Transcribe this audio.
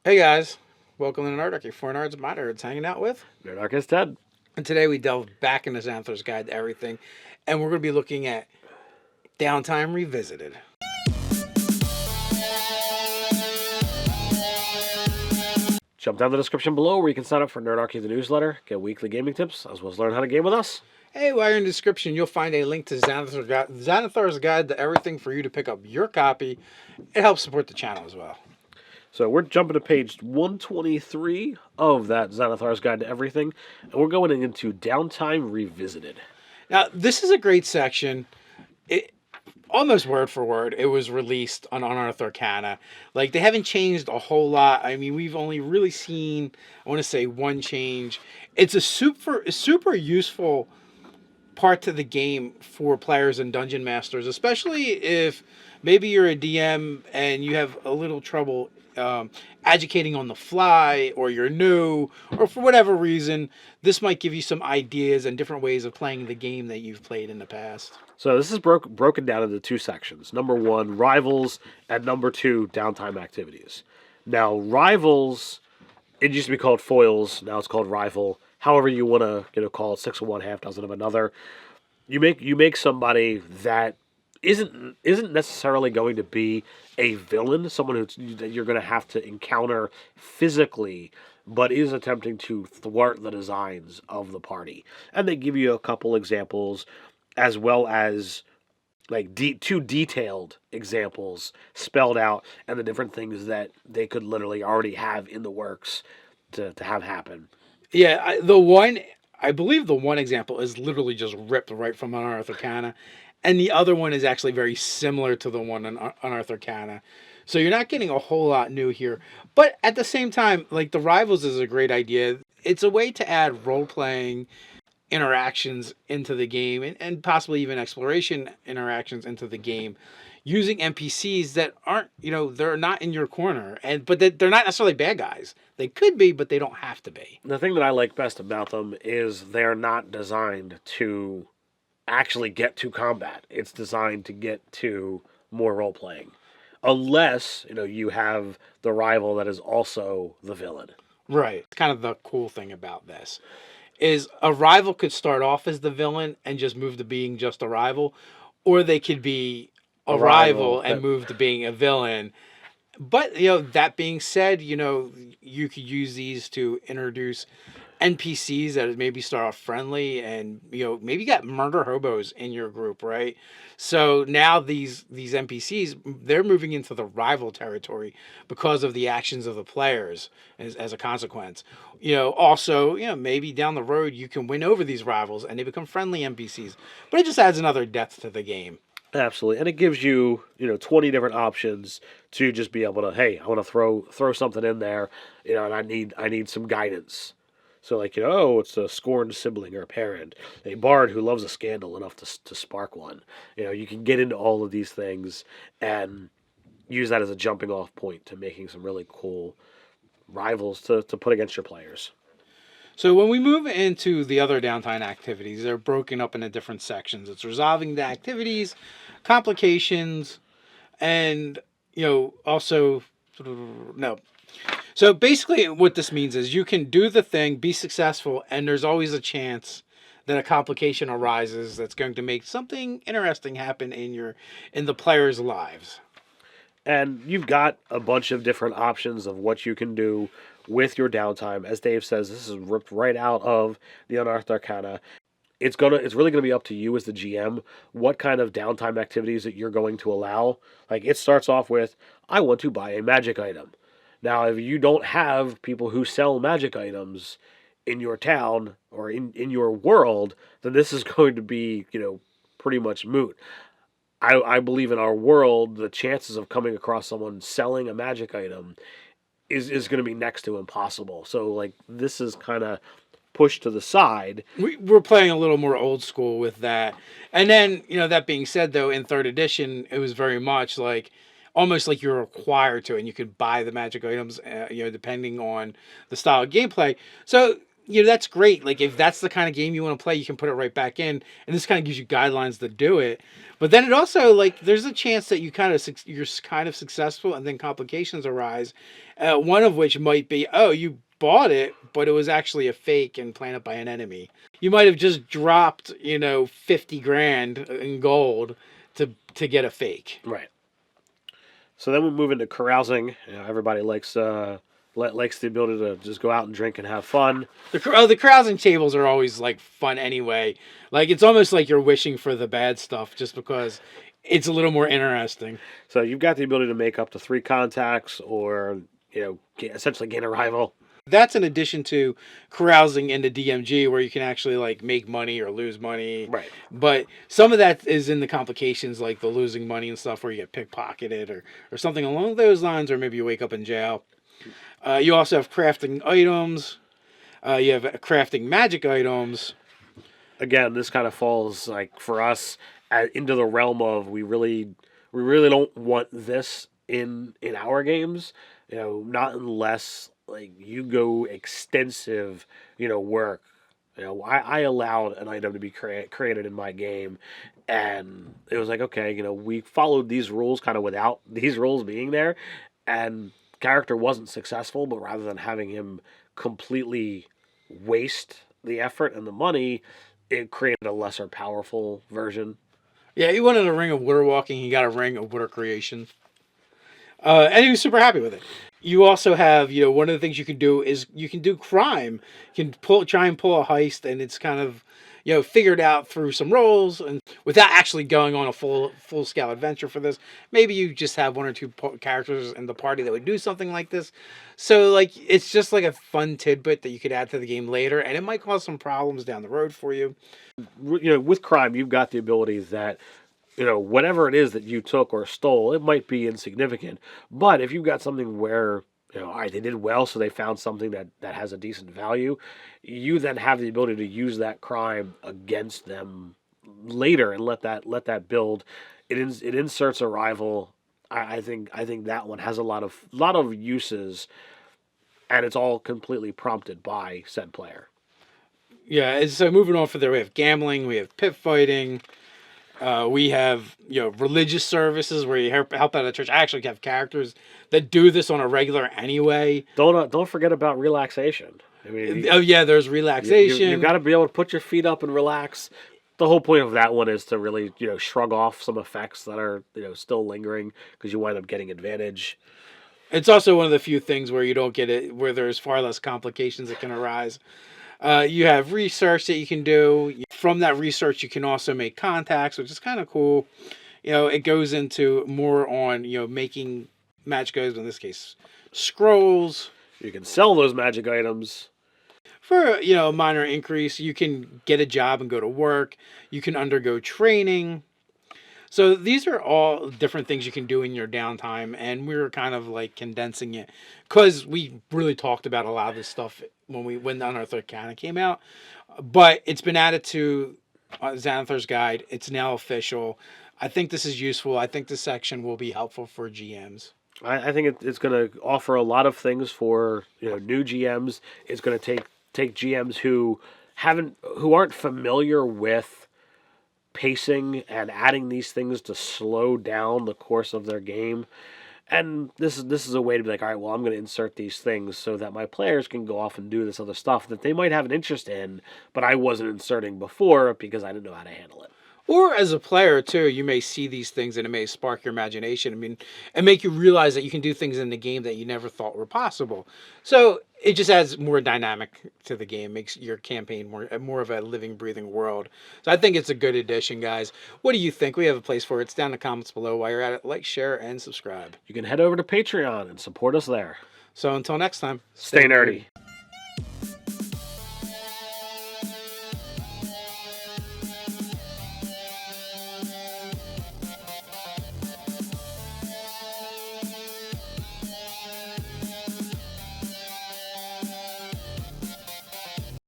Hey guys, welcome to Nerdarchy. Four nerds, my nerds, hanging out with. Nerdarchy Ted. And today we delve back into Xanathar's Guide to Everything, and we're going to be looking at Downtime Revisited. Jump down the description below where you can sign up for Nerdarchy the newsletter, get weekly gaming tips, as well as learn how to game with us. Hey, while you're in the description, you'll find a link to Xanathar's Guide to Everything for you to pick up your copy. It helps support the channel as well. So we're jumping to page 123 of that Xanathar's Guide to Everything, and we're going into Downtime Revisited. Now, this is a great section. Almost word for word, it was released on Unearthed Arcana. Like, they haven't changed a whole lot. I mean, we've only really seen, I want to say, one change. It's a super useful part to the game for players and dungeon masters, especially if maybe you're a DM and you have a little trouble educating on the fly, or you're new, or for whatever reason. This might give you some ideas and different ways of playing the game that you've played in the past. So this is broken down into two sections. Number one, rivals, and number two, downtime activities. Now, rivals, it used to be called foils. Now it's called rival. However you want to call it, 6 of one, half dozen of another. You make somebody that isn't necessarily going to be a villain, someone that you're going to have to encounter physically, but is attempting to thwart the designs of the party. And they give you a couple examples, as well as like two detailed examples spelled out, and the different things that they could literally already have in the works to have happen. Yeah, I believe the one example is literally just ripped right from Unearthed Arcana, and the other one is actually very similar to the one on Unearthed Arcana. So you're not getting a whole lot new here. But at the same time, like, the Rivals is a great idea. It's a way to add role-playing interactions into the game, and possibly even exploration interactions into the game, using NPCs that aren't, they're not in your corner, but they're not necessarily bad guys. They could be, but they don't have to be. The thing that I like best about them is they're not designed to actually get to combat. It's designed to get to more role playing, unless you have the rival that is also the villain. Right. Kind of the cool thing about this is a rival could start off as the villain and just move to being just a rival, or they could be a rival and move to being a villain. But, that being said, you could use these to introduce NPCs that maybe start off friendly, and, maybe you got murder hobos in your group, right? So now these NPCs, they're moving into the rival territory because of the actions of the players as a consequence. Also, maybe down the road you can win over these rivals and they become friendly NPCs. But it just adds another depth to the game. Absolutely, and it gives you 20 different options to just be able to, hey, I want to throw something in there, and I need some guidance. So like it's a scorned sibling or a parent, a bard who loves a scandal enough to spark one. You can get into all of these things and use that as a jumping off point to making some really cool rivals to put against your players. So when we move into the other downtime activities, they're broken up into different sections. It's resolving the activities, complications, and, also, no. So basically what this means is you can do the thing, be successful, and there's always a chance that a complication arises that's going to make something interesting happen in the players' lives. And you've got a bunch of different options of what you can do with your downtime. As Dave says, this is ripped right out of the Unearthed Arcana. It's really gonna be up to you as the GM what kind of downtime activities that you're going to allow. Like, it starts off with, I want to buy a magic item. Now, if you don't have people who sell magic items in your town or in your world, then this is going to be, pretty much moot. I believe in our world, the chances of coming across someone selling a magic item is going to be next to impossible. So, like, this is kind of pushed to the side. We're playing a little more old school with that. And then, that being said, though, in 3rd edition, it was very much like, almost like you're required to, and you could buy the magic items, depending on the style of gameplay. So that's great. Like if that's the kind of game you want to play, you can put it right back in, and this kind of gives you guidelines to do it. But then it also like there's a chance that you're kind of successful, and then complications arise. One of which might be, oh, you bought it, but it was actually a fake and planted by an enemy. You might have just dropped 50 grand in gold to get a fake. Right. So then we move into carousing. Everybody likes likes the ability to just go out and drink and have fun. The carousing tables are always like fun anyway. Like it's almost like you're wishing for the bad stuff just because it's a little more interesting. So you've got the ability to make up to 3 contacts, or essentially gain a rival. That's in addition to carousing into DMG, where you can actually like make money or lose money. Right. But some of that is in the complications, like the losing money and stuff, where you get pickpocketed or something along those lines, or maybe you wake up in jail. You also have crafting items. You have crafting magic items. Again, this kind of falls like for us into the realm of we really don't want this in our games. Not unless like you go extensive, work. I allowed an item to be created in my game, and it was like, okay, we followed these rules kind of without these rules being there, and character wasn't successful, but rather than having him completely waste the effort and the money, it created a lesser powerful version. Yeah, he wanted a ring of water walking. He got a ring of water creation. And he was super happy with it. You also have, one of the things you can do is you can do crime. You can try and pull a heist, and it's kind of, figured out through some rolls, and without actually going on a full scale adventure for this. Maybe you just have 1 or 2 characters in the party that would do something like this. So, like, it's just like a fun tidbit that you could add to the game later, and it might cause some problems down the road for you. With crime, you've got the ability that whatever it is that you took or stole, it might be insignificant. But if you've got something where, all right, they did well, so they found something that has a decent value, you then have the ability to use that crime against them later and let that build. It inserts a rival. I think that one has a lot of uses, and it's all completely prompted by said player. Yeah, so moving on from there, we have gambling, we have pit fighting. We have religious services where you help out a church. I actually have characters that do this on a regular anyway. Don't forget about relaxation. I mean, there's relaxation. You've got to be able to put your feet up and relax. The whole point of that one is to really shrug off some effects that are still lingering, because you wind up getting advantage. It's also one of the few things where you don't get it, where there's far less complications that can arise. You have research that you can do. From that research, you can also make contacts, which is kind of cool. It goes into more on, making magic items, in this case, scrolls. You can sell those magic items. For, a minor increase. You can get a job and go to work. You can undergo training. So these are all different things you can do in your downtime, and we were kind of like condensing it because we really talked about a lot of this stuff when Unearthed Arcana came out. But it's been added to Xanathar's Guide. It's now official. I think this is useful. I think this section will be helpful for GMs. I think it's going to offer a lot of things for new GMs. It's going to take GMs who aren't familiar with pacing and adding these things to slow down the course of their game. And this is a way to be like, all right, well, I'm going to insert these things so that my players can go off and do this other stuff that they might have an interest in, but I wasn't inserting before because I didn't know how to handle it. Or as a player, too, you may see these things and it may spark your imagination. I mean, and make you realize that you can do things in the game that you never thought were possible. So it just adds more dynamic to the game, makes your campaign more of a living, breathing world. So I think it's a good addition, guys. What do you think? We have a place for it. It's down in the comments below. While you're at it, like, share, and subscribe. You can head over to Patreon and support us there. So until next time, stay nerdy.